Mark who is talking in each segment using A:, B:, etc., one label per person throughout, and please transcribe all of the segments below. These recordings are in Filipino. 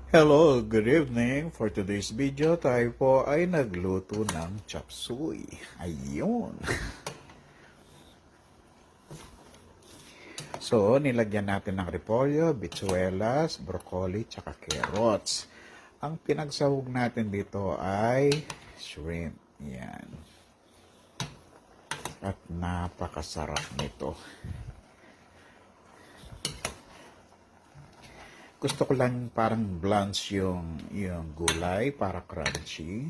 A: Hello, good evening. For today's video, tayo po ay nagluto ng chop suey. Ayun. So, nilagyan natin ng repolyo, bitsuelas, broccoli, tsaka carrots. Ang pinagsahog natin dito ay shrimp. Yan. At napakasarap nito. Gusto ko lang parang blanch yung gulay para crunchy.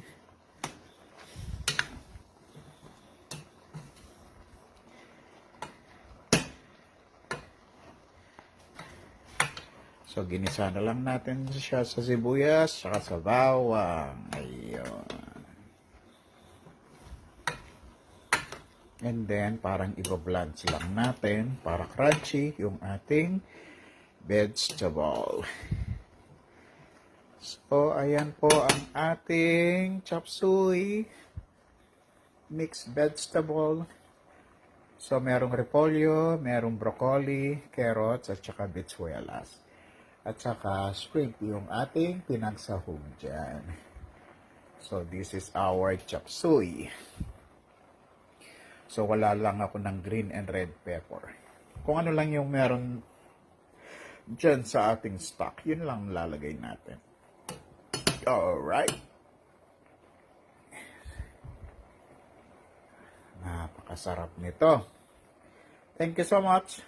A: So, ginisa na lang natin siya sa sibuyas, saka sa bawang. Ayun. And then, parang i-blanch lang natin para crunchy yung ating vegetable. So, ayan po ang ating chop suey mixed vegetable. So, merong repolyo, merong broccoli, carrots, at saka bitsuelas. At saka shrimp yung ating pinagsahog dyan. So, this is our chop suey. So, wala lang ako ng green and red pepper. Kung ano lang yung meron dyan sa ating stock, yun lang lalagay natin. Alright. Napakasarap nito. Thank you so much.